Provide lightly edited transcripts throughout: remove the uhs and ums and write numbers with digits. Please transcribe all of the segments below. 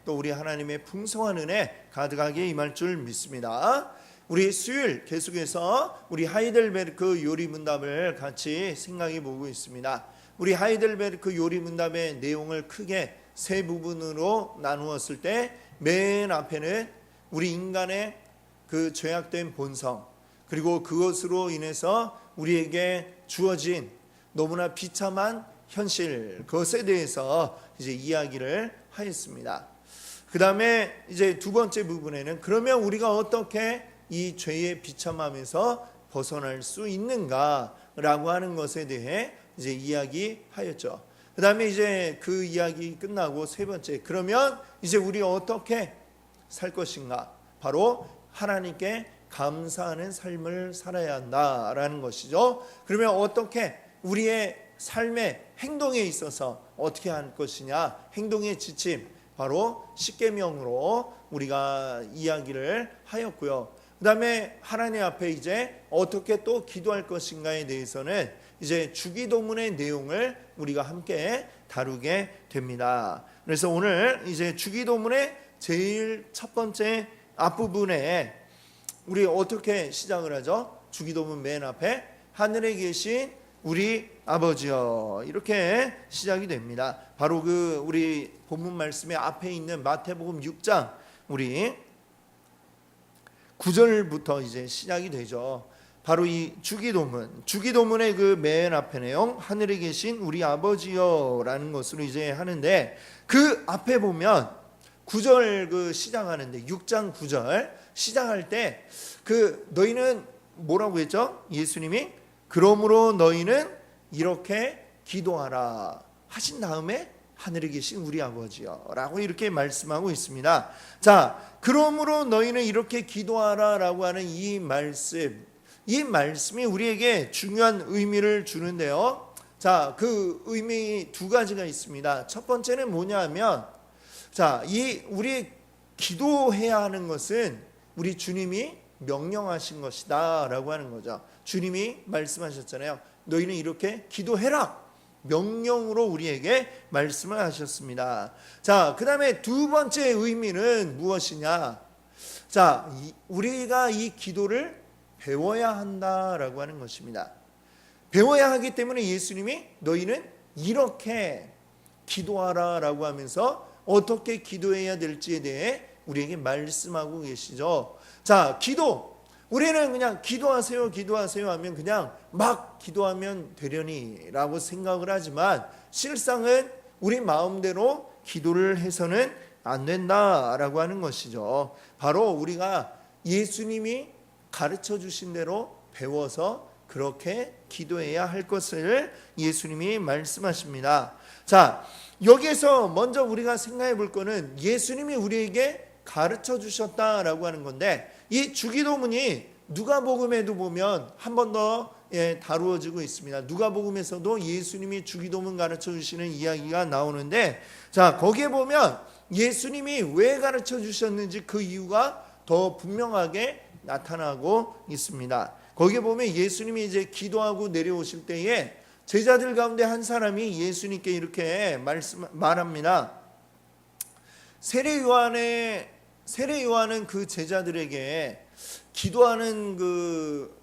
또 우리 하나님의 풍성한 은혜 가득하게 임할 줄 믿습니다. 우리 수요일 계속해서 우리 하이델베르크 요리 문답을 같이 생각해 보고 있습니다. 우리 하이델베르크 요리 문답의 내용을 크게 세 부분으로 나누었을 때 맨 앞에는 우리 인간의 그 죄악된 본성, 그리고 그것으로 인해서 우리에게 주어진 너무나 비참한 현실, 그것에 대해서 이제 이야기를 하였습니다. 그 다음에 이제 두 번째 부분에는 그러면 우리가 어떻게 이 죄의 비참함에서 벗어날 수 있는가라고 하는 것에 대해 이제 이야기하였죠. 그 다음에 이제 그 이야기 끝나고 세 번째, 그러면 이제 우리 어떻게 살 것인가? 바로 하나님께 감사하는 삶을 살아야 한다라는 것이죠. 그러면 어떻게 우리의 삶의 행동에 있어서 어떻게 할 것이냐? 행동의 지침, 바로 십계명으로 우리가 이야기를 하였고요. 그 다음에 하나님 앞에 이제 어떻게 또 기도할 것인가에 대해서는 이제 주기도문의 내용을 우리가 함께 다루게 됩니다. 그래서 오늘 이제 주기도문의 제일 첫 번째 앞부분에 우리 어떻게 시작을 하죠? 주기도문 맨 앞에 하늘에 계신 우리 아버지여, 이렇게 시작이 됩니다. 바로 그 우리 본문 말씀의 앞에 있는 마태복음 6장 우리 9절부터 이제 시작이 되죠. 바로 이 주기도문의 그 맨 앞에 내용, 하늘에 계신 우리 아버지여라는 것으로 이제 하는데, 그 앞에 보면 9절 그 시작하는데 6장 9절 시작할 때 그 너희는 뭐라고 했죠? 예수님이 그러므로 너희는 이렇게 기도하라 하신 다음에 하늘에 계신 우리 아버지여 라고 이렇게 말씀하고 있습니다. 자, 그러므로 너희는 이렇게 기도하라 라고 하는 이 말씀이 우리에게 중요한 의미를 주는데요. 자, 그 의미 두 가지가 있습니다. 첫 번째는 뭐냐 하면, 자, 우리 기도해야 하는 것은 우리 주님이 명령하신 것이다 라고 하는 거죠. 주님이 말씀하셨잖아요. 너희는 이렇게 기도해라, 명령으로 우리에게 말씀을 하셨습니다. 자, 그 다음에 두 번째 의미는 무엇이냐? 자, 우리가 이 기도를 배워야 한다라고 하는 것입니다. 배워야 하기 때문에 예수님이 너희는 이렇게 기도하라라고 하면서 어떻게 기도해야 될지에 대해 우리에게 말씀하고 계시죠. 자, 기도. 우리는 그냥 기도하세요 하면 그냥 막 기도하면 되려니라고 생각을 하지만, 실상은 우리 마음대로 기도를 해서는 안 된다라고 하는 것이죠. 바로 우리가 예수님이 가르쳐 주신 대로 배워서 그렇게 기도해야 할 것을 예수님이 말씀하십니다. 자, 여기에서 먼저 우리가 생각해 볼 거는 예수님이 우리에게 가르쳐 주셨다라고 하는 건데, 이 주기도문이 누가복음에도 보면 한 번 더 다루어지고 있습니다. 누가복음에서도 예수님이 주기도문 가르쳐 주시는 이야기가 나오는데, 자, 거기에 보면 예수님이 왜 가르쳐 주셨는지 그 이유가 더 분명하게 나타나고 있습니다. 거기에 보면 예수님이 이제 기도하고 내려오실 때에 제자들 가운데 한 사람이 예수님께 이렇게 말합니다. 세례 요한은 그 제자들에게 기도하는 그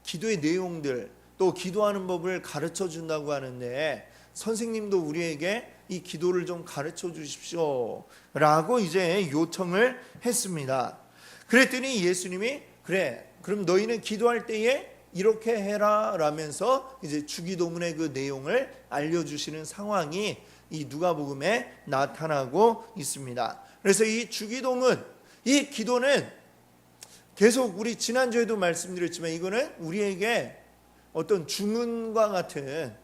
기도의 내용들, 또 기도하는 법을 가르쳐 준다고 하는데, 선생님도 우리에게 이 기도를 좀 가르쳐 주십시오 라고 이제 요청을 했습니다. 그랬더니 예수님이 그래, 그럼 너희는 기도할 때에 이렇게 해라 라면서 이제 주기도문의 그 내용을 알려주시는 상황이 이 누가복음에 나타나고 있습니다. 그래서 이 주기도문, 이 기도는 계속 우리 지난주에도 말씀드렸지만 이거는 우리에게 어떤 주문과 같은,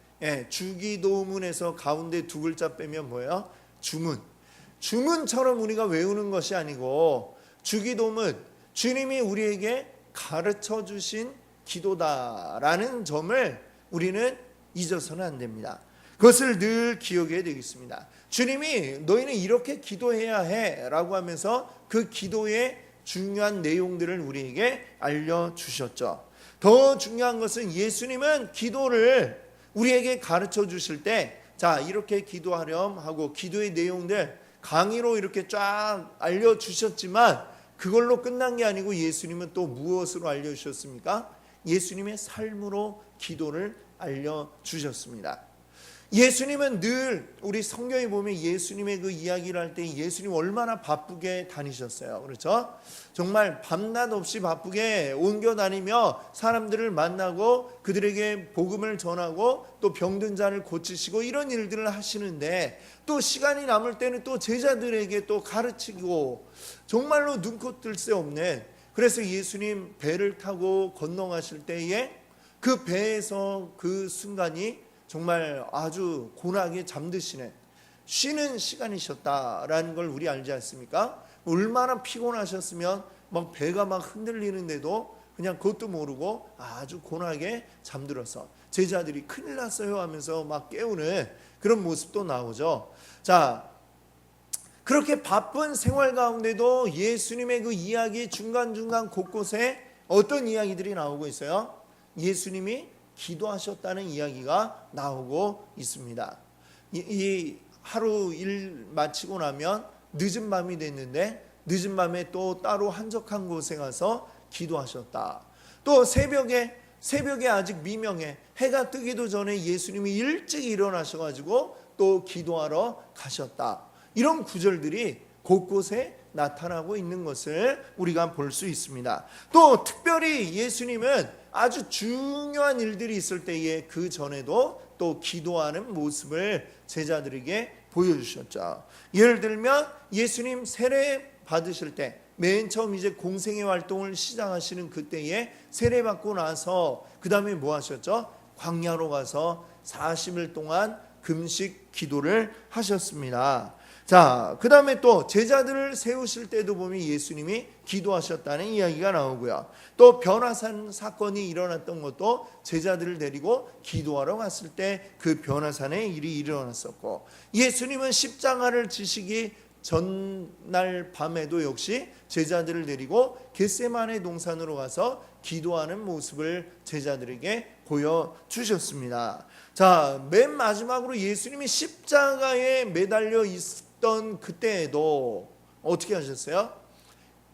주기도문에서 가운데 두 글자 빼면 뭐예요? 주문처럼 우리가 외우는 것이 아니고, 주기도문, 주님이 우리에게 가르쳐 주신 기도다라는 점을 우리는 잊어서는 안 됩니다. 그것을 늘 기억해야 되겠습니다. 주님이 너희는 이렇게 기도해야 해 라고 하면서 그 기도의 중요한 내용들을 우리에게 알려주셨죠. 더 중요한 것은 예수님은 기도를 우리에게 가르쳐 주실 때, 자, 이렇게 기도하렴 하고 기도의 내용들, 강의로 이렇게 쫙 알려주셨지만 그걸로 끝난 게 아니고 예수님은 또 무엇으로 알려주셨습니까? 예수님의 삶으로 기도를 알려주셨습니다. 예수님은 늘 우리 성경에 보면 예수님의 그 이야기를 할 때 예수님 얼마나 바쁘게 다니셨어요. 그렇죠? 정말 밤낮 없이 바쁘게 옮겨 다니며 사람들을 만나고 그들에게 복음을 전하고 또 병든 자를 고치시고 이런 일들을 하시는데 또 시간이 남을 때는 또 제자들에게 또 가르치고 정말로 눈코 뜰 새 없는, 그래서 예수님 배를 타고 건너가실 때에 그 배에서 그 순간이 정말 아주 고나게 잠드시는 쉬는 시간이셨다라는 걸 우리 알지 않습니까? 얼마나 피곤하셨으면 막 배가 막 흔들리는데도 그냥 그것도 모르고 아주 고나게 잠들어서 제자들이 큰일 났어요 하면서 막 깨우는 그런 모습도 나오죠. 자, 그렇게 바쁜 생활 가운데도 예수님의 그 이야기 중간중간 곳곳에 어떤 이야기들이 나오고 있어요? 예수님이 기도하셨다는 이야기가 나오고 있습니다. 이 하루 일 마치고 나면 늦은 밤이 됐는데 늦은 밤에 또 따로 한적한 곳에 가서 기도하셨다. 또 새벽에 아직 미명에 해가 뜨기도 전에 예수님이 일찍 일어나셔가지고 또 기도하러 가셨다. 이런 구절들이 곳곳에 나타나고 있는 것을 우리가 볼 수 있습니다. 또 특별히 예수님은 아주 중요한 일들이 있을 때에 그 전에도 또 기도하는 모습을 제자들에게 보여주셨죠. 예를 들면 예수님 세례 받으실 때 맨 처음 이제 공생의 활동을 시작하시는 그때에 세례 받고 나서 그 다음에 뭐 하셨죠? 광야로 가서 40일 동안 금식 기도를 하셨습니다. 자, 그 다음에 또 제자들을 세우실 때도 보면 예수님이 기도하셨다는 이야기가 나오고요. 또 변화산 사건이 일어났던 것도 제자들을 데리고 기도하러 갔을 때 그 변화산의 일이 일어났었고, 예수님은 십자가를 지시기 전날 밤에도 역시 제자들을 데리고 겟세마네 동산으로 가서 기도하는 모습을 제자들에게 보여주셨습니다. 자, 맨 마지막으로 예수님이 십자가에 매달려 있던 그때에도 어떻게 하셨어요?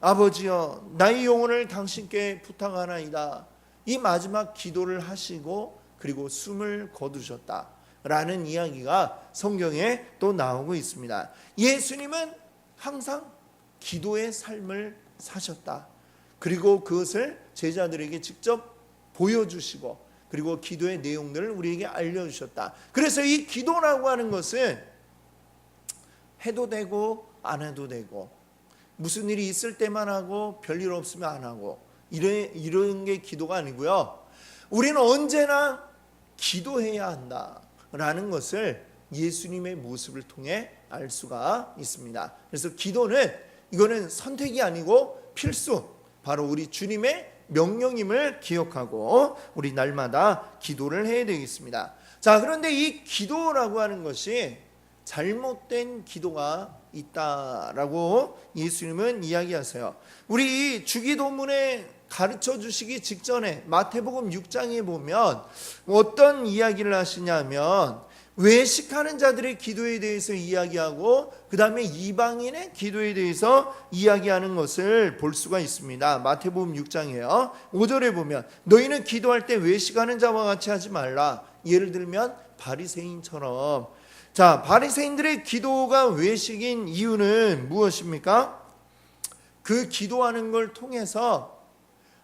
아버지여, 나의 영혼을 당신께 부탁하나이다. 이 마지막 기도를 하시고 그리고 숨을 거두셨다 라는 이야기가 성경에 또 나오고 있습니다. 예수님은 항상 기도의 삶을 사셨다. 그리고 그것을 제자들에게 직접 보여주시고 그리고 기도의 내용들을 우리에게 알려주셨다. 그래서 이 기도라고 하는 것은 해도 되고 안 해도 되고 무슨 일이 있을 때만 하고 별일 없으면 안 하고 이런 게 기도가 아니고요. 우리는 언제나 기도해야 한다라는 것을 예수님의 모습을 통해 알 수가 있습니다. 그래서 기도는 이거는 선택이 아니고 필수, 바로 우리 주님의 명령임을 기억하고 우리 날마다 기도를 해야 되겠습니다. 자, 그런데 이 기도라고 하는 것이 잘못된 기도가 있다라고 예수님은 이야기하세요. 우리 주기도문에 가르쳐 주시기 직전에 마태복음 6장에 보면 어떤 이야기를 하시냐면 외식하는 자들의 기도에 대해서 이야기하고 그 다음에 이방인의 기도에 대해서 이야기하는 것을 볼 수가 있습니다. 마태복음 6장이에요. 5절에 보면 너희는 기도할 때 외식하는 자와 같이 하지 말라. 예를 들면 바리새인처럼. 자, 바리새인들의 기도가 외식인 이유는 무엇입니까? 그 기도하는 걸 통해서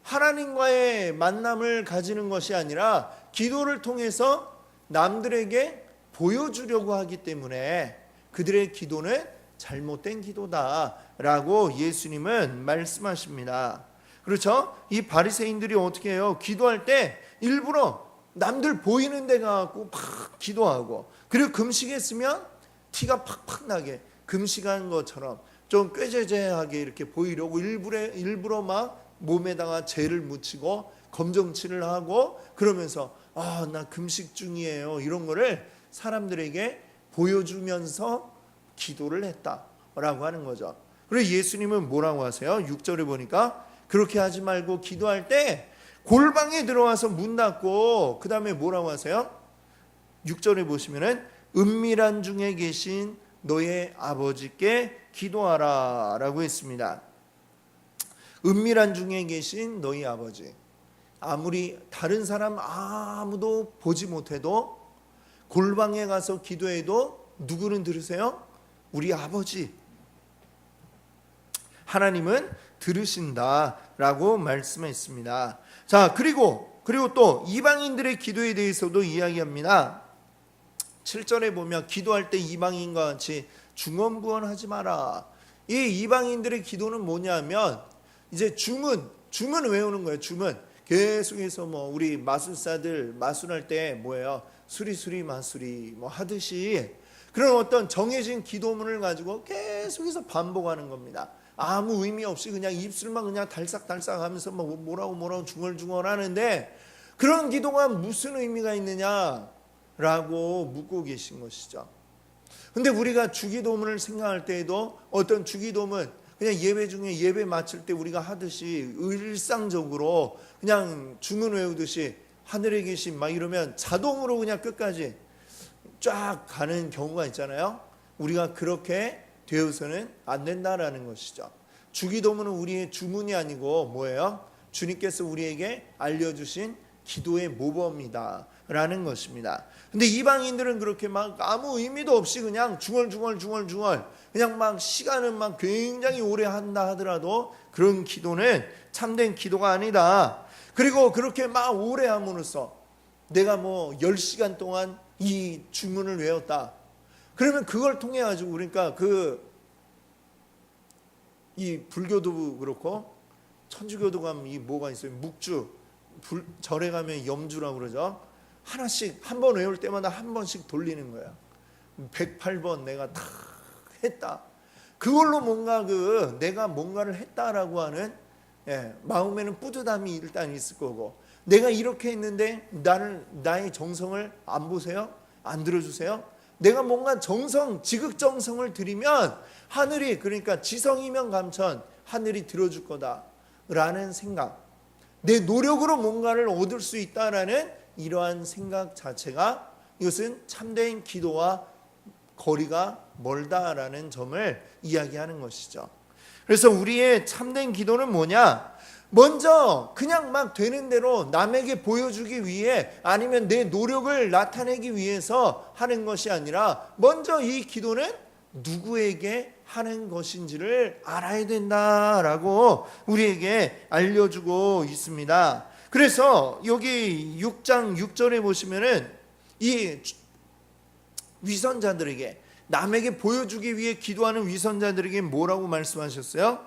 하나님과의 만남을 가지는 것이 아니라 기도를 통해서 남들에게 보여주려고 하기 때문에 그들의 기도는 잘못된 기도다라고 예수님은 말씀하십니다. 그렇죠? 이 바리새인들이 어떻게 해요? 기도할 때 일부러 남들 보이는 데 가고 막 기도하고, 그리고 금식했으면 티가 팍팍 나게 금식한 것처럼 좀 꾀죄죄하게 이렇게 보이려고 일부러 막 몸에다가 재를 묻히고 검정칠을 하고 그러면서 나 금식 중이에요 이런 거를 사람들에게 보여주면서 기도를 했다라고 하는 거죠. 그리고 예수님은 뭐라고 하세요? 6절에 보니까 그렇게 하지 말고 기도할 때 골방에 들어와서 문 닫고 그 다음에 뭐라고 하세요? 6절에 보시면은 은밀한 중에 계신 너의 아버지께 기도하라 라고 했습니다. 은밀한 중에 계신 너희 아버지, 아무리 다른 사람 아무도 보지 못해도 골방에 가서 기도해도 누구는 들으세요? 우리 아버지 하나님은 들으신다라고 말씀했습니다. 자, 그리고 또 이방인들의 기도에 대해서도 이야기합니다. 7절에 보면 기도할 때 이방인과 같이 중언부언하지 마라. 이 이방인들의 기도는 뭐냐면 이제 주문 외우는 거예요. 주문 계속해서 뭐 우리 마술사들 마술할 때 뭐예요? 수리수리 마수리 뭐 하듯이 그런 어떤 정해진 기도문을 가지고 계속해서 반복하는 겁니다. 아무 의미 없이 그냥 입술만 그냥 달싹달싹 하면서 뭐라고 중얼중얼 하는데 그런 기도가 무슨 의미가 있느냐라고 묻고 계신 것이죠. 근데 우리가 주기도문을 생각할 때에도 어떤 주기도문 그냥 예배 중에 예배 마칠 때 우리가 하듯이 일상적으로 그냥 주문 외우듯이 하늘에 계신 막 이러면 자동으로 그냥 끝까지 쫙 가는 경우가 있잖아요. 우리가 그렇게 되어서는 안 된다라는 것이죠. 주기도문은 우리의 주문이 아니고 뭐예요? 주님께서 우리에게 알려주신 기도의 모범이다 라는 것입니다. 근데 이방인들은 그렇게 막 아무 의미도 없이 그냥 중얼중얼 그냥 막 시간은 막 굉장히 오래 한다 하더라도 그런 기도는 참된 기도가 아니다. 그리고 그렇게 막 오래 함으로써 내가 뭐 10시간 동안 이 주문을 외웠다. 그러면 그걸 통해 가지고 그러니까 이 불교도 그렇고 천주교도 가면 이 뭐가 있어요? 묵주 절에 가면 염주라고 그러죠. 하나씩 한 번 외울 때마다 한 번씩 돌리는 거예요. 108번 내가 다 했다. 그걸로 뭔가 내가 뭔가를 했다라고 하는 마음에는 뿌듯함이 일단 있을 거고 내가 이렇게 했는데 나의 정성을 안 보세요? 안 들어주세요? 내가 뭔가 지극정성을 들이면 하늘이 그러니까 지성이면 감천 하늘이 들어줄 거다라는 생각 내 노력으로 뭔가를 얻을 수 있다라는 이러한 생각 자체가 이것은 참된 기도와 거리가 멀다라는 점을 이야기하는 것이죠. 그래서 우리의 참된 기도는 뭐냐? 먼저 그냥 막 되는 대로 남에게 보여주기 위해 아니면 내 노력을 나타내기 위해서 하는 것이 아니라 먼저 이 기도는 누구에게 하는 것인지를 알아야 된다라고 우리에게 알려주고 있습니다. 그래서 여기 6장 6절에 보시면은 이 위선자들에게 남에게 보여주기 위해 기도하는 위선자들에게 뭐라고 말씀하셨어요?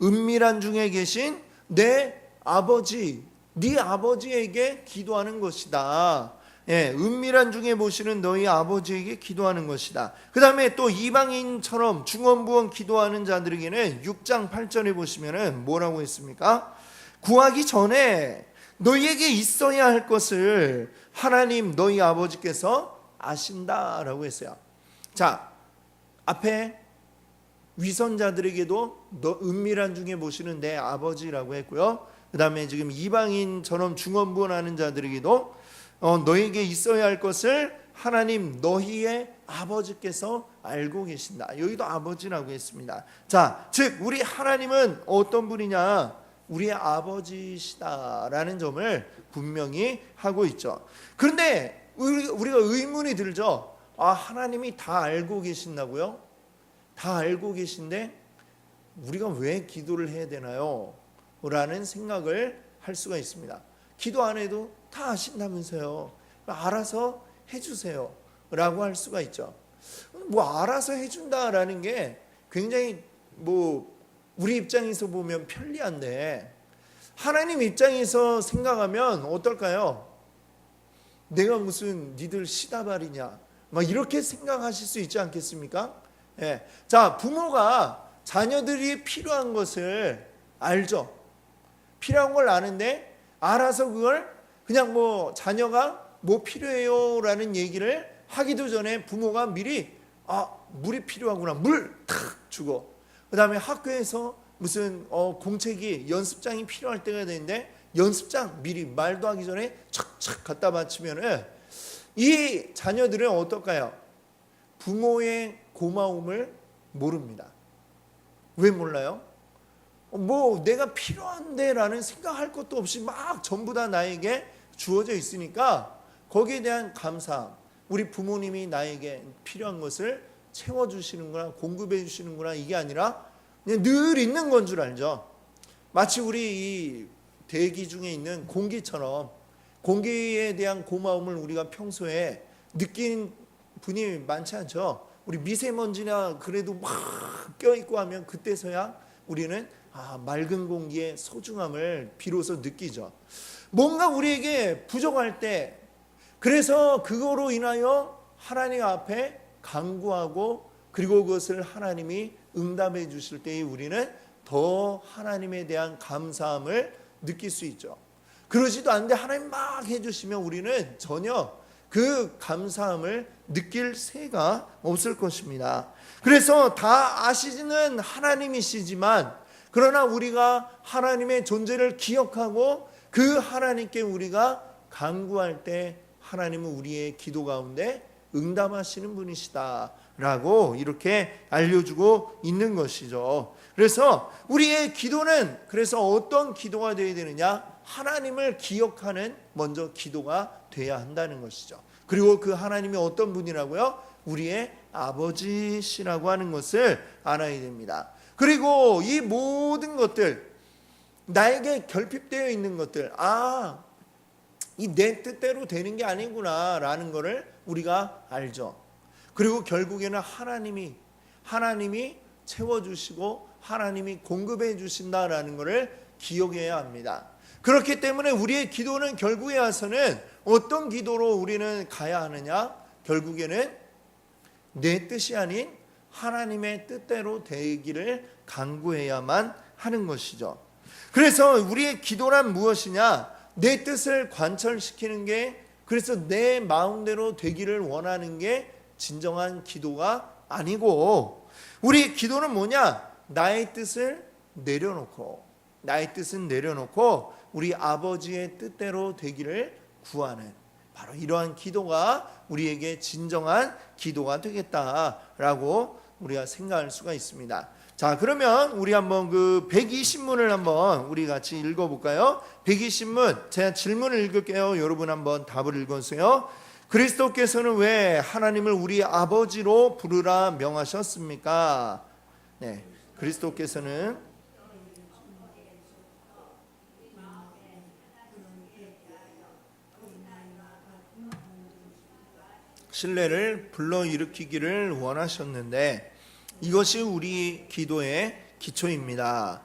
은밀한 중에 계신 내 아버지, 네 아버지에게 기도하는 것이다. 은밀한 중에 보시는 너희 아버지에게 기도하는 것이다. 그 다음에 또 이방인처럼 중언부언 기도하는 자들에게는 6장 8절에 보시면은 뭐라고 했습니까? 구하기 전에 너희에게 있어야 할 것을 하나님 너희 아버지께서 아신다라고 했어요. 자, 앞에 위선자들에게도 너 은밀한 중에 보시는 내 아버지라고 했고요. 그 다음에 지금 이방인처럼 중언부언하는 자들에게도 너에게 있어야 할 것을 하나님 너희의 아버지께서 알고 계신다. 여기도 아버지라고 했습니다. 자, 즉 우리 하나님은 어떤 분이냐? 우리의 아버지시다라는 점을 분명히 하고 있죠. 그런데 우리가 의문이 들죠. 하나님이 다 알고 계신다고요? 다 알고 계신데 우리가 왜 기도를 해야 되나요? 라는 생각을 할 수가 있습니다. 기도 안 해도 다 아신다면서요. 알아서 해주세요 라고 할 수가 있죠. 알아서 해준다라는 게 굉장히 우리 입장에서 보면 편리한데 하나님 입장에서 생각하면 어떨까요? 내가 무슨 니들 시다발이냐 이렇게 생각하실 수 있지 않겠습니까? 자, 부모가 자녀들이 필요한 것을 알죠. 필요한 걸 아는데 알아서 그걸 그냥 자녀가 뭐 필요해요 라는 얘기를 하기도 전에 부모가 미리 물이 필요하구나 물 탁 주고 그 다음에 학교에서 무슨 공책이 연습장이 필요할 때가 되는데 연습장 미리 말도 하기 전에 착착 갖다 바치면은 이 자녀들은 어떨까요? 부모의 고마움을 모릅니다. 왜 몰라요? 뭐 내가 필요한데 라는 생각할 것도 없이 막 전부 다 나에게 주어져 있으니까 거기에 대한 감사함, 우리 부모님이 나에게 필요한 것을 채워주시는구나, 공급해 주시는구나, 이게 아니라 그냥 늘 있는 건 줄 알죠. 마치 우리 이 대기 중에 있는 공기처럼 공기에 대한 고마움을 우리가 평소에 느낀 분이 많지 않죠. 우리 미세먼지나 그래도 막 껴있고 하면 그때서야 우리는 맑은 공기의 소중함을 비로소 느끼죠. 뭔가 우리에게 부족할 때, 그래서 그거로 인하여 하나님 앞에 간구하고 그리고 그것을 하나님이 응답해 주실 때에 우리는 더 하나님에 대한 감사함을 느낄 수 있죠. 그러지도 않는데 하나님 막 해주시면 우리는 전혀 그 감사함을 느낄 새가 없을 것입니다. 그래서 다 아시는 하나님이시지만, 그러나 우리가 하나님의 존재를 기억하고 그 하나님께 우리가 간구할 때 하나님은 우리의 기도 가운데 응답하시는 분이시다 라고 이렇게 알려주고 있는 것이죠. 그래서 우리의 기도는 그래서 어떤 기도가 되어야 되느냐? 하나님을 기억하는 먼저 기도가 돼야 한다는 것이죠. 그리고 그 하나님이 어떤 분이라고요? 우리의 아버지시라고 하는 것을 알아야 됩니다. 그리고 이 모든 것들, 나에게 결핍되어 있는 것들, 이 내 뜻대로 되는 게 아니구나 라는 것을 우리가 알죠. 그리고 결국에는 하나님이 채워주시고 하나님이 공급해 주신다라는 것을 기억해야 합니다. 그렇기 때문에 우리의 기도는 결국에 와서는 어떤 기도로 우리는 가야 하느냐? 결국에는 내 뜻이 아닌 하나님의 뜻대로 되기를 간구해야만 하는 것이죠. 그래서 우리의 기도란 무엇이냐? 내 뜻을 관철시키는 게, 그래서 내 마음대로 되기를 원하는 게 진정한 기도가 아니고, 우리 기도는 뭐냐? 나의 뜻은 내려놓고 우리 아버지의 뜻대로 되기를 구하는, 바로 이러한 기도가 우리에게 진정한 기도가 되겠다라고 우리가 생각할 수가 있습니다. 자, 그러면 우리 한번 그 120문을 한번 우리 같이 읽어볼까요? 120문, 제가 질문을 읽을게요. 여러분 한번 답을 읽으세요. 그리스도께서는 왜 하나님을 우리 아버지로 부르라 명하셨습니까? 네, 그리스도께서는 신뢰를 불러일으키기를 원하셨는데, 이것이 우리 기도의 기초입니다.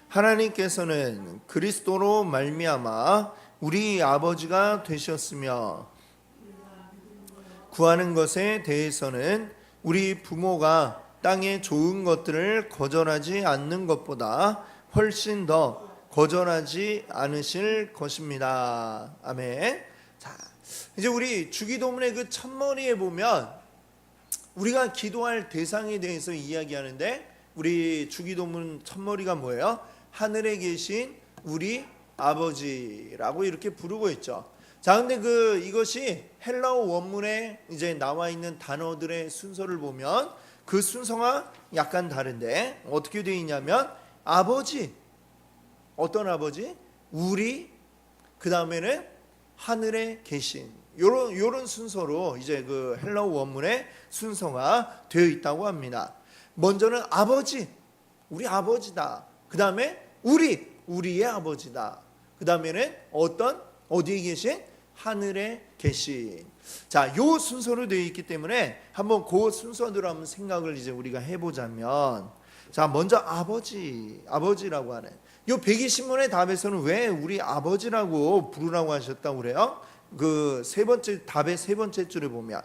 하나님께서는 그리스도로 말미암아 우리 아버지가 되셨으며, 구하는 것에 대해서는 우리 부모가 땅의 좋은 것들을 거절하지 않는 것보다 훨씬 더 거절하지 않으실 것입니다. 아멘. 자, 이제 우리 주기도문의 그 첫머리에 보면 우리가 기도할 대상에 대해서 이야기하는데, 우리 주기도문 첫머리가 뭐예요? 하늘에 계신 우리 아버지라고 이렇게 부르고 있죠. 자, 근데 이것이 헬라어 원문에 이제 나와 있는 단어들의 순서를 보면 그 순서가 약간 다른데, 어떻게 되어 있냐면 아버지, 어떤 아버지? 우리, 그 다음에는 하늘에 계신, 요런 순서로 이제 그 헬라어 원문의 순서가 되어 있다고 합니다. 먼저는 아버지, 우리 아버지다. 그 다음에 우리의 아버지다. 그 다음에는 어디에 계신? 하늘에 계신. 자, 요 순서로 되어 있기 때문에 한번 그 순서대로 한번 생각을 이제 우리가 해보자면, 자, 먼저 아버지라고 하는 요 120문의 답에서는 왜 우리 아버지라고 부르라고 하셨다고 그래요? 그 세 번째 답의 세 번째 줄에 보면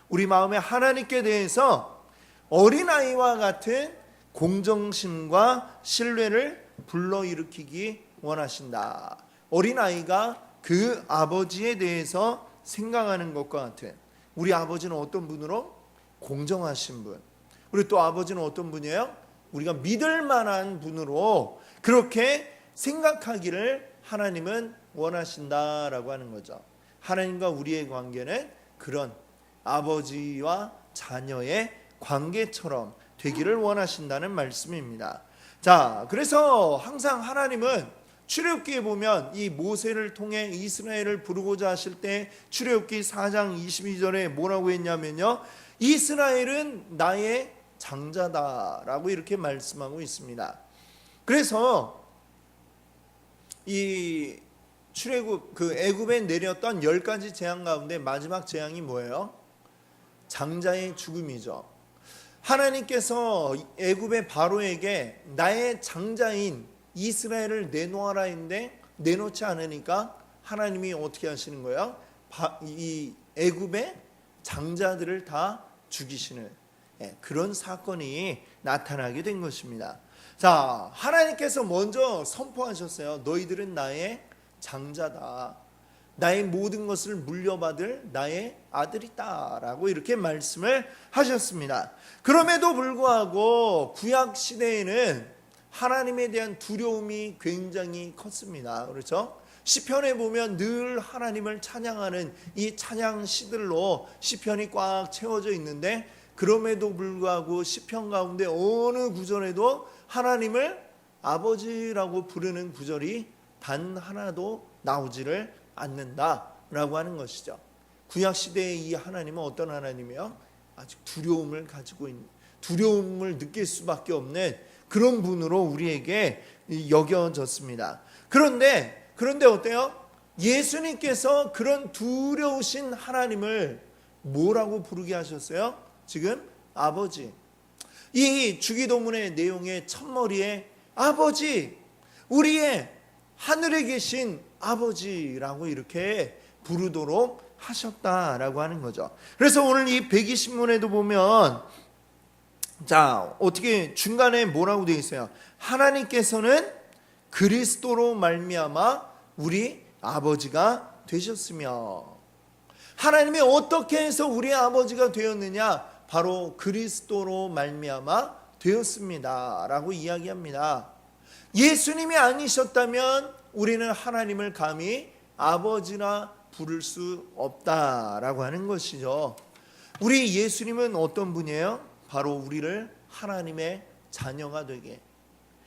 우리 마음에 하나님께 대해서 어린아이와 같은 공정심과 신뢰를 불러일으키기 원하신다. 어린아이가 그 아버지에 대해서 생각하는 것과 같은, 우리 아버지는 어떤 분으로? 공정하신 분. 우리 또 아버지는 어떤 분이에요? 우리가 믿을 만한 분으로 그렇게 생각하기를 하나님은 원하신다라고 하는 거죠. 하나님과 우리의 관계는 그런 아버지와 자녀의 관계처럼 되기를 원하신다는 말씀입니다. 자, 그래서 항상 하나님은 출애굽기에 보면 이 모세를 통해 이스라엘을 부르고자 하실 때 출애굽기 4장 22절에 뭐라고 했냐면요, 이스라엘은 나의 장자다라고 이렇게 말씀하고 있습니다. 그래서 이 출애굽 그 애굽에 내렸던 10가지 재앙 가운데 마지막 재앙이 뭐예요? 장자의 죽음이죠. 하나님께서 애굽의 바로에게 나의 장자인 이스라엘을 내놓아라 했는데 내놓지 않으니까 하나님이 어떻게 하시는 거예요? 이 애굽의 장자들을 다 죽이시는 그런 사건이 나타나게 된 것입니다. 자, 하나님께서 먼저 선포하셨어요. 너희들은 나의 장자다. 나의 모든 것을 물려받을 나의 아들이다 라고 이렇게 말씀을 하셨습니다. 그럼에도 불구하고 구약 시대에는 하나님에 대한 두려움이 굉장히 컸습니다. 그렇죠? 시편에 보면 늘 하나님을 찬양하는 이 찬양 시들로 시편이 꽉 채워져 있는데, 그럼에도 불구하고 시편 가운데 어느 구절에도 하나님을 아버지라고 부르는 구절이 단 하나도 나오지를 않는다라고 하는 것이죠. 구약 시대의 이 하나님은 어떤 하나님이에요? 아직 두려움을 가지고 있는, 두려움을 느낄 수밖에 없는 그런 분으로 우리에게 여겨졌습니다. 그런데 어때요? 예수님께서 그런 두려우신 하나님을 뭐라고 부르게 하셨어요? 지금 아버지. 이 주기도문의 내용의 첫머리에 아버지, 우리의 하늘에 계신 아버지라고 이렇게 부르도록 하셨다라고 하는 거죠. 그래서 오늘 이 120문에도 보면 자, 어떻게 중간에 뭐라고 되어 있어요? 하나님께서는 그리스도로 말미암아 우리 아버지가 되셨으며, 하나님이 어떻게 해서 우리의 아버지가 되었느냐? 바로 그리스도로 말미암아 되었습니다 라고 이야기합니다. 예수님이 아니셨다면 우리는 하나님을 감히 아버지라 부를 수 없다라고 하는 것이죠. 우리 예수님은 어떤 분이에요? 바로 우리를 하나님의 자녀가 되게,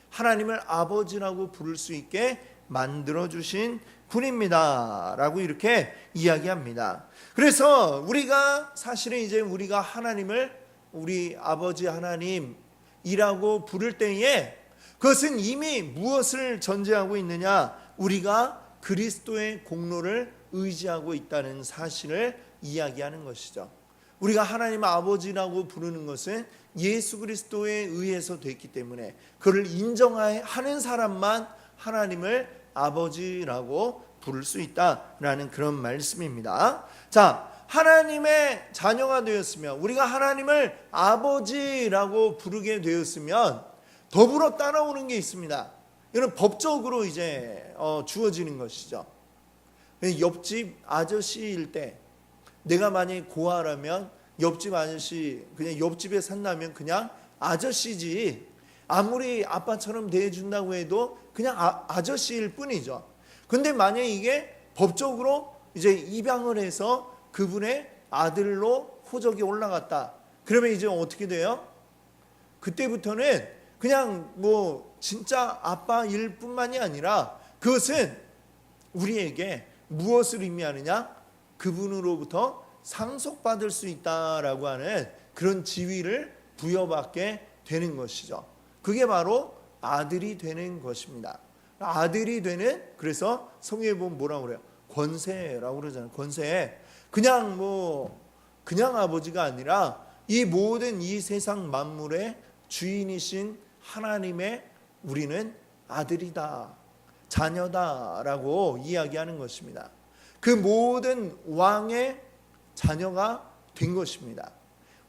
하나님을 아버지라고 부를 수 있게 만들어주신 분입니다 라고 이렇게 이야기합니다. 그래서 우리가 사실은 이제 우리가 하나님을 우리 아버지 하나님이라고 부를 때에 그것은 이미 무엇을 전제하고 있느냐? 우리가 그리스도의 공로를 의지하고 있다는 사실을 이야기하는 것이죠. 우리가 하나님 아버지라고 부르는 것은 예수 그리스도에 의해서 됐기 때문에 그를 인정하는 사람만 하나님을 아버지라고 부를 수 있다라는 그런 말씀입니다. 자, 하나님의 자녀가 되었으면, 우리가 하나님을 아버지라고 부르게 되었으면 더불어 따라오는 게 있습니다. 이건 법적으로 이제 주어지는 것이죠. 옆집 아저씨일 때 내가 만약에 고아라면 옆집 아저씨, 그냥 옆집에 산다면 그냥 아저씨지, 아무리 아빠처럼 대해준다고 해도 그냥 아저씨일 뿐이죠. 근데 만약에 이게 법적으로 이제 입양을 해서 그분의 아들로 호적이 올라갔다, 그러면 이제 어떻게 돼요? 그때부터는 그냥 뭐 진짜 아빠일 뿐만이 아니라 그것은 우리에게 무엇을 의미하느냐? 그분으로부터 상속받을 수 있다라고 하는 그런 지위를 부여받게 되는 것이죠. 그게 바로 아들이 되는 것입니다. 아들이 되는, 그래서 성경에 보면 뭐라고 그래요? 권세라고 그러잖아요. 권세. 그냥 그냥 아버지가 아니라 이 모든 이 세상 만물의 주인이신 하나님의 우리는 아들이다, 자녀다라고 이야기하는 것입니다. 그 모든 왕의 자녀가 된 것입니다.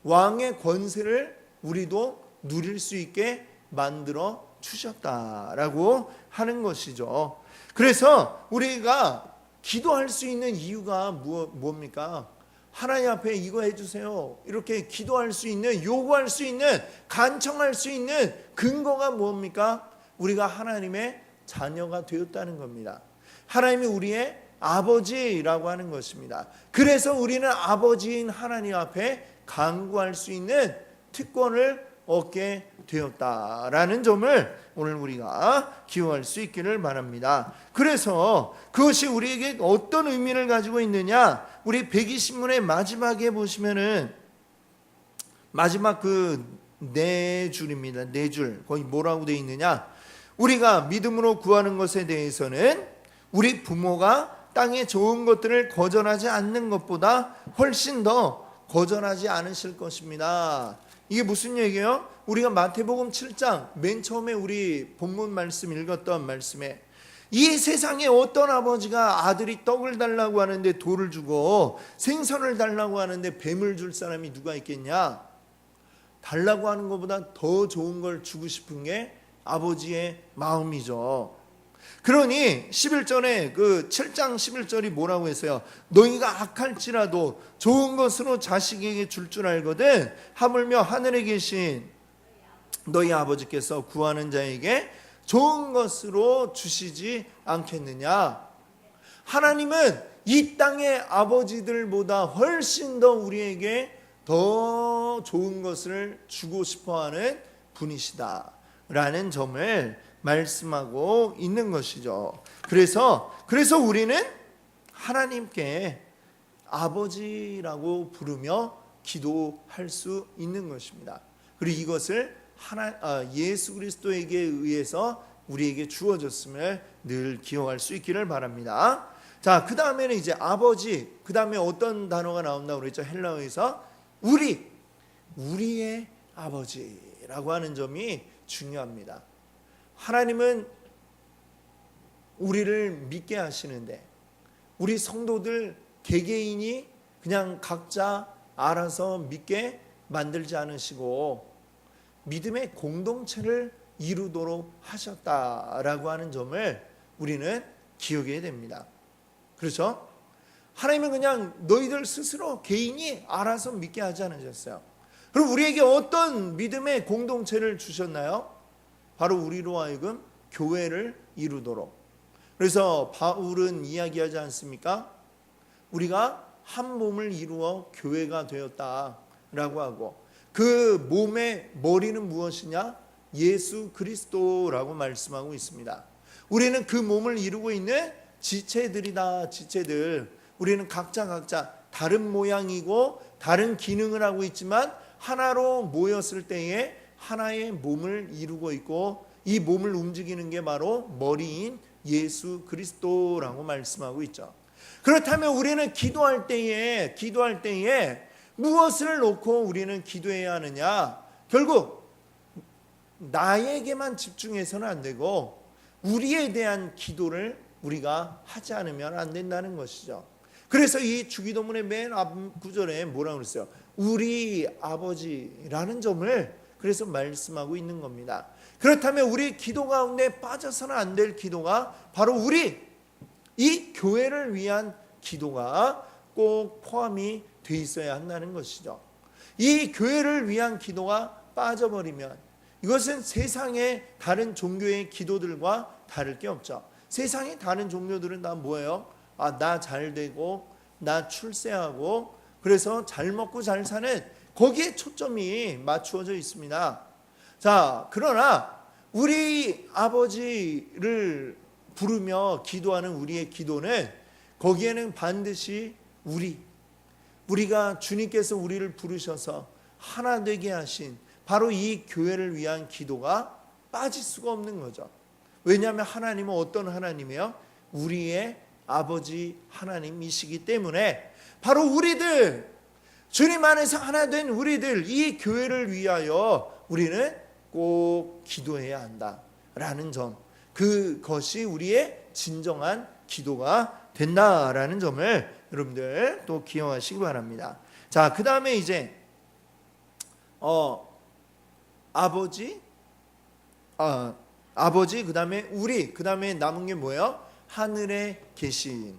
왕의 권세를 우리도 누릴 수 있게 만들어 주셨다라고 하는 것이죠. 그래서 우리가 기도할 수 있는 이유가 뭡니까? 하나님 앞에 이거 해주세요, 이렇게 기도할 수 있는, 요구할 수 있는, 간청할 수 있는 근거가 뭡니까? 우리가 하나님의 자녀가 되었다는 겁니다. 하나님이 우리의 아버지라고 하는 것입니다. 그래서 우리는 아버지인 하나님 앞에 간구할 수 있는 특권을 얻게 되었다라는 점을 오늘 우리가 기억할 수 있기를 바랍니다. 그래서 그것이 우리에게 어떤 의미를 가지고 있느냐, 우리 120문의 마지막에 보시면은 마지막 그 네 줄입니다. 네 줄. 거기 뭐라고 되어 있느냐, 우리가 믿음으로 구하는 것에 대해서는 우리 부모가 땅의 좋은 것들을 거절하지 않는 것보다 훨씬 더 거절하지 않으실 것입니다. 이게 무슨 얘기예요? 우리가 마태복음 7장 맨 처음에 우리 본문 말씀 읽었던 말씀에, 이 세상에 어떤 아버지가 아들이 떡을 달라고 하는데 돌을 주고 생선을 달라고 하는데 뱀을 줄 사람이 누가 있겠냐? 달라고 하는 것보다 더 좋은 걸 주고 싶은 게 아버지의 마음이죠. 그러니 11절에 그 7장 11절이 뭐라고 했어요? 너희가 악할지라도 좋은 것으로 자식에게 줄 줄 알거든 하물며 하늘에 계신 너희 아버지께서 구하는 자에게 좋은 것으로 주시지 않겠느냐. 하나님은 이 땅의 아버지들보다 훨씬 더 우리에게 더 좋은 것을 주고 싶어하는 분이시다 라는 점을 말씀하고 있는 것이죠. 그래서 우리는 하나님께 아버지라고 부르며 기도할 수 있는 것입니다. 그리고 이것을 예수 그리스도에게 의해서 우리에게 주어졌음을 늘 기억할 수 있기를 바랍니다. 자, 그 다음에는 이제 아버지, 그 다음에 어떤 단어가 나온다고 그랬죠? 헬라어에서 우리의 아버지라고 하는 점이 중요합니다. 하나님은 우리를 믿게 하시는데 우리 성도들 개개인이 그냥 각자 알아서 믿게 만들지 않으시고 믿음의 공동체를 이루도록 하셨다라고 하는 점을 우리는 기억해야 됩니다. 그렇죠? 하나님은 그냥 너희들 스스로 개인이 알아서 믿게 하지 않으셨어요. 그럼 우리에게 어떤 믿음의 공동체를 주셨나요? 바로 우리로 하여금 교회를 이루도록. 그래서 바울은 이야기하지 않습니까? 우리가 한 몸을 이루어 교회가 되었다라고 하고, 그 몸의 머리는 무엇이냐? 예수 그리스도라고 말씀하고 있습니다. 우리는 그 몸을 이루고 있는 지체들이다. 지체들. 우리는 각자 다른 모양이고 다른 기능을 하고 있지만 하나로 모였을 때에 하나의 몸을 이루고 있고, 이 몸을 움직이는 게 바로 머리인 예수 그리스도라고 말씀하고 있죠. 그렇다면 우리는 기도할 때에 무엇을 놓고 우리는 기도해야 하느냐? 결국 나에게만 집중해서는 안 되고 우리에 대한 기도를 우리가 하지 않으면 안 된다는 것이죠. 그래서 이 주기도문의 맨 앞 구절에 뭐라고 그랬어요? 우리 아버지라는 점을 그래서 말씀하고 있는 겁니다. 그렇다면 우리 기도 가운데 빠져서는 안 될 기도가 바로 우리 이 교회를 위한 기도가 꼭 포함이 돼 있어야 한다는 것이죠. 이 교회를 위한 기도가 빠져버리면 이것은 세상의 다른 종교의 기도들과 다를 게 없죠. 세상의 다른 종교들은 다 뭐예요? 나 잘 되고 나 출세하고 그래서 잘 먹고 잘 사는 거기에 초점이 맞추어져 있습니다. 자, 그러나 우리 아버지를 부르며 기도하는 우리의 기도는 거기에는 반드시 우리가 주님께서 우리를 부르셔서 하나 되게 하신 바로 이 교회를 위한 기도가 빠질 수가 없는 거죠. 왜냐하면 하나님은 어떤 하나님이에요? 우리의 아버지 하나님이시기 때문에 바로 우리들, 주님 안에서 하나 된 우리들, 이 교회를 위하여 우리는 꼭 기도해야 한다라는 점, 그것이 우리의 진정한 기도가 된다라는 점을 여러분들 또 기억하시기 바랍니다. 자, 그 다음에 이제 아버지, 그 다음에 우리, 그 다음에 남은 게 뭐예요? 하늘에 계신.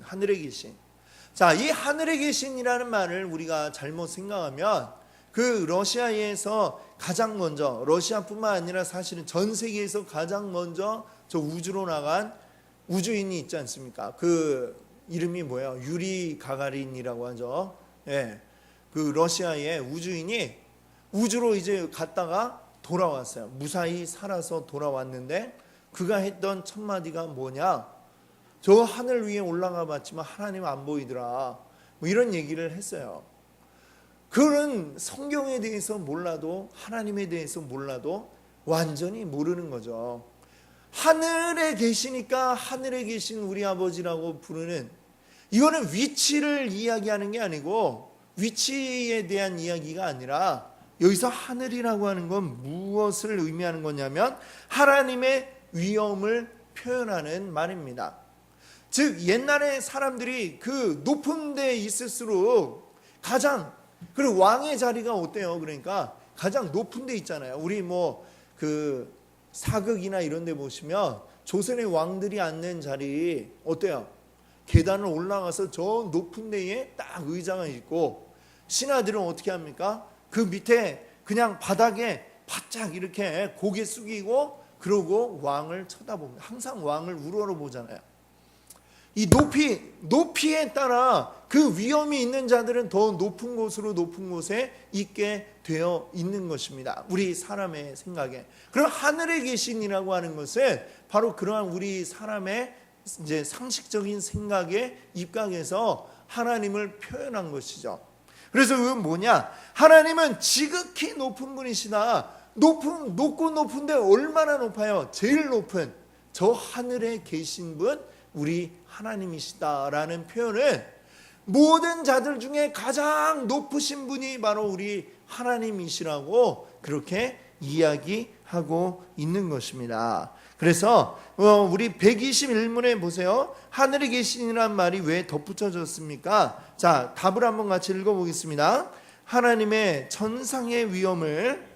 자, 이 하늘에 계신이라는 말을 우리가 잘못 생각하면 그 러시아에서 가장 먼저, 러시아뿐만 아니라 사실은 전 세계에서 가장 먼저 저 우주로 나간 우주인이 있지 않습니까? 그 이름이 뭐예요? 유리 가가린이라고 하죠. 예. 그 러시아의 우주인이 우주로 이제 갔다가 돌아왔어요. 무사히 살아서 돌아왔는데 그가 했던 첫 마디가 뭐냐? 저 하늘 위에 올라가 봤지만 하나님 안 보이더라. 뭐 이런 얘기를 했어요. 그는 성경에 대해서 몰라도 하나님에 대해서 몰라도 완전히 모르는 거죠. 하늘에 계시니까 하늘에 계신 우리 아버지라고 부르는, 이거는 위치를 이야기하는 게 아니고 위치에 대한 이야기가 아니라 여기서 하늘이라고 하는 건 무엇을 의미하는 거냐면 하나님의 위엄을 표현하는 말입니다. 즉 옛날에 사람들이 그 높은 데 있을수록 가장, 그리고 왕의 자리가 어때요? 그러니까 가장 높은 데 있잖아요. 우리 뭐 그 사극이나 이런 데 보시면 조선의 왕들이 앉는 자리 어때요? 계단을 올라가서 저 높은 데에 딱 의자가 있고, 신하들은 어떻게 합니까? 그 밑에 그냥 바닥에 바짝 이렇게 고개 숙이고 그러고 왕을 쳐다봅니다. 항상 왕을 우러러보잖아요. 이 높이에 따라 그 위엄이 있는 자들은 더 높은 곳으로 높은 곳에 있게 되어 있는 것입니다. 우리 사람의 생각에. 그럼 하늘에 계신이라고 하는 것은 바로 그러한 우리 사람의 이제 상식적인 생각에 입각해서 하나님을 표현한 것이죠. 그래서 그건 뭐냐? 하나님은 지극히 높은 분이시다. 높고 높은데 얼마나 높아요? 제일 높은 저 하늘에 계신 분 우리 하나님이시다라는 표현은 모든 자들 중에 가장 높으신 분이 바로 우리 하나님이시라고 그렇게 이야기하고 있는 것입니다. 그래서 우리 121문에 보세요. 하늘에 계신이란 말이 왜 덧붙여졌습니까? 자, 답을 한번 같이 읽어보겠습니다. 하나님의 천상의 위엄을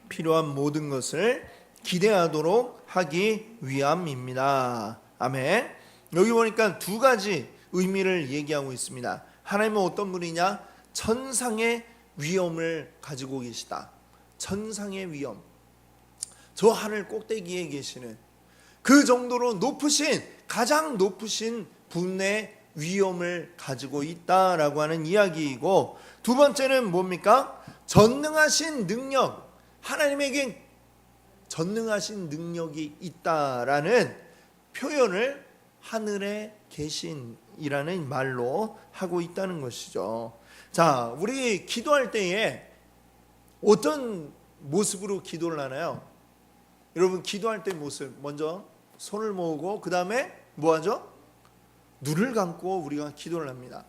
필요한 모든 것을 기대하도록 하기 위함입니다. 아멘. 여기 보니까 두 가지 의미를 얘기하고 있습니다. 하나님은 어떤 분이냐? 천상의 위엄을 가지고 계시다. 천상의 위엄. 저 하늘 꼭대기에 계시는 그 정도로 높으신, 가장 높으신 분의 위엄을 가지고 있다라고 하는 이야기이고, 두 번째는 뭡니까? 전능하신 능력. 하나님에게 전능하신 능력이 있다라는 표현을 하늘에 계신이라는 말로 하고 있다는 것이죠. 자, 우리 기도할 때에 어떤 모습으로 기도를 하나요? 여러분 기도할 때 모습, 먼저 손을 모으고 그 다음에 뭐 하죠? 눈을 감고 우리가 기도를 합니다.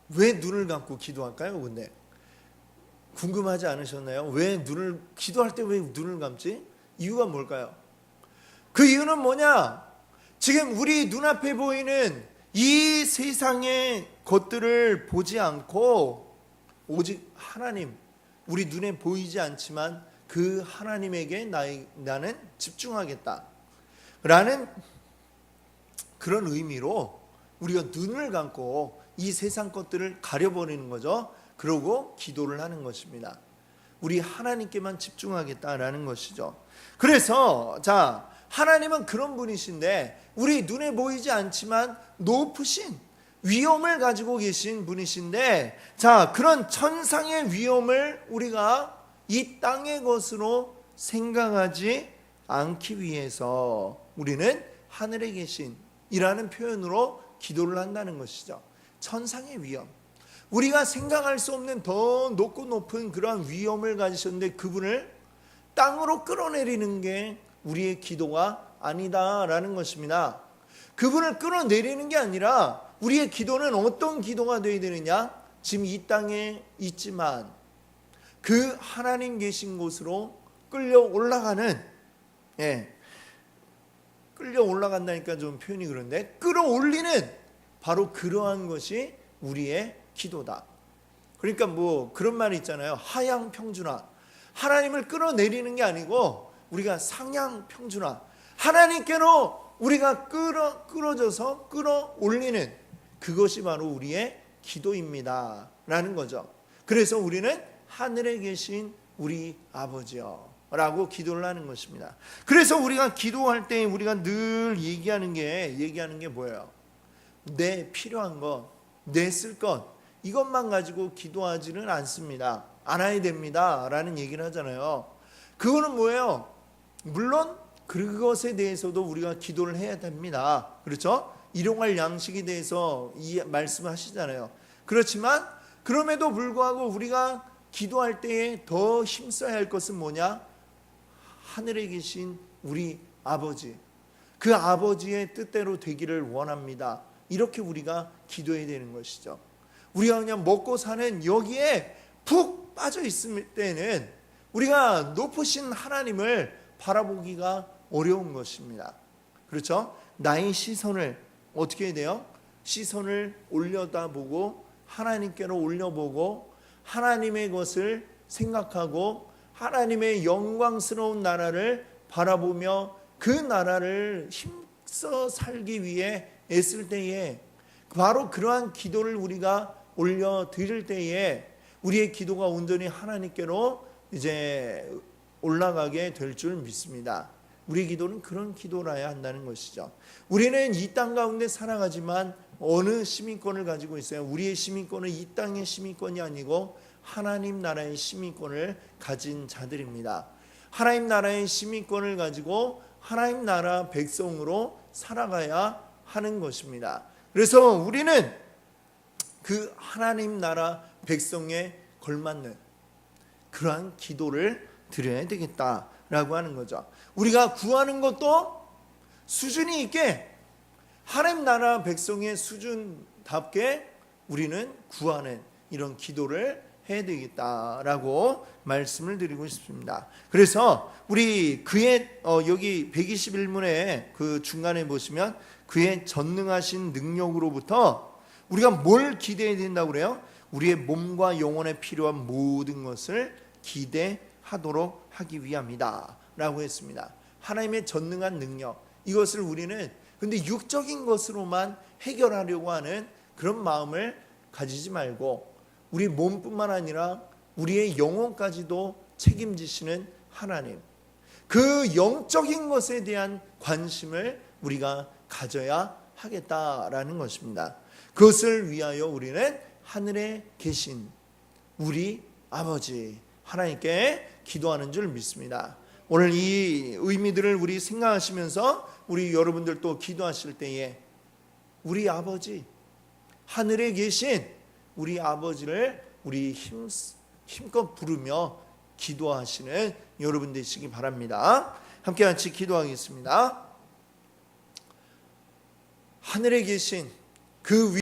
왜 눈을 감고 기도할까요? 근데 궁금하지 않으셨나요? 왜 기도할 때 왜 눈을 감지? 이유가 뭘까요? 그 이유는 뭐냐? 지금 우리 눈앞에 보이는 이 세상의 것들을 보지 않고 오직 하나님, 우리 눈에 보이지 않지만 그 하나님에게 나는 집중하겠다 라는 그런 의미로 우리가 눈을 감고 이 세상 것들을 가려버리는 거죠. 그러고 기도를 하는 것입니다. 우리 하나님께만 집중하겠다라는 것이죠. 그래서 자, 하나님은 그런 분이신데 우리 눈에 보이지 않지만 높으신 위엄을 가지고 계신 분이신데, 자, 그런 천상의 위엄을 우리가 이 땅의 것으로 생각하지 않기 위해서 우리는 하늘에 계신이라는 표현으로 기도를 한다는 것이죠. 천상의 위엄. 우리가 생각할 수 없는 더 높고 높은 그러한 위엄을 가지셨는데 그분을 땅으로 끌어내리는 게 우리의 기도가 아니다라는 것입니다. 그분을 끌어내리는 게 아니라 우리의 기도는 어떤 기도가 되어야 되느냐? 지금 이 땅에 있지만 그 하나님 계신 곳으로 끌려 올라가는, 끌려 올라간다니까 좀 표현이 그런데 끌어올리는 바로 그러한 것이 우리의 기도다. 그러니까 뭐 그런 말이 있잖아요. 하향평준화. 하나님을 끌어내리는 게 아니고 우리가 상향평준화. 하나님께로 우리가 끌어져서 끌어올리는 그것이 바로 우리의 기도입니다 라는 거죠. 그래서 우리는 하늘에 계신 우리 아버지여, 라고 기도를 하는 것입니다. 그래서 우리가 기도할 때 우리가 늘 얘기하는 게 뭐예요? 내 필요한 것, 내 쓸 것, 이것만 가지고 기도하지는 않습니다. 않아야 됩니다 라는 얘기를 하잖아요. 그거는 뭐예요? 물론 그것에 대해서도 우리가 기도를 해야 됩니다. 그렇죠? 일용할 양식에 대해서 이 말씀을 하시잖아요. 그렇지만 그럼에도 불구하고 우리가 기도할 때에 더 힘써야 할 것은 뭐냐? 하늘에 계신 우리 아버지, 그 아버지의 뜻대로 되기를 원합니다. 이렇게 우리가 기도해야 되는 것이죠. 우리가 그냥 먹고 사는 여기에 푹 빠져 있을 때는 우리가 높으신 하나님을 바라보기가 어려운 것입니다. 그렇죠? 나의 시선을 어떻게 해야 돼요? 시선을 올려다보고 하나님께로 올려보고 하나님의 것을 생각하고 하나님의 영광스러운 나라를 바라보며 그 나라를 힘써 살기 위해 애쓸 때에 바로 그러한 기도를 우리가 올려드릴 때에 우리의 기도가 온전히 하나님께로 이제 올라가게 될 줄 믿습니다. 우리의 기도는 그런 기도라야 한다는 것이죠. 우리는 이 땅 가운데 살아가지만 어느 시민권을 가지고 있어요? 우리의 시민권은 이 땅의 시민권이 아니고 하나님 나라의 시민권을 가진 자들입니다. 하나님 나라의 시민권을 가지고 하나님 나라 백성으로 살아가야 하는 것입니다. 그래서 우리는 그 하나님 나라 백성에 걸맞는 그러한 기도를 드려야 되겠다라고 하는 거죠. 우리가 구하는 것도 수준이 있게 하나님 나라 백성의 수준답게 우리는 구하는 이런 기도를 해야 되겠다라고 말씀을 드리고 싶습니다. 그래서 우리 그의 여기 121문에 그 중간에 보시면 그의 전능하신 능력으로부터 우리가 뭘 기대해야 된다고 그래요? 우리의 몸과 영혼에 필요한 모든 것을 기대하도록 하기 위함이다 라고 했습니다. 하나님의 전능한 능력, 이것을 우리는 근데 육적인 것으로만 해결하려고 하는 그런 마음을 가지지 말고 우리 몸뿐만 아니라 우리의 영혼까지도 책임지시는 하나님, 그 영적인 것에 대한 관심을 우리가 가져야 하겠다라는 것입니다. 그것을 위하여 우리는 하늘에 계신 우리 아버지 하나님께 기도하는 줄 믿습니다. 오늘 이 의미들을 우리 생각하시면서 우리 여러분들도 기도하실 때에 우리 아버지, 하늘에 계신 우리 아버지를 우리 힘껏 부르며 기도하시는 여러분 되시기 바랍니다. 함께 같이 기도하겠습니다. 하늘에 계신 그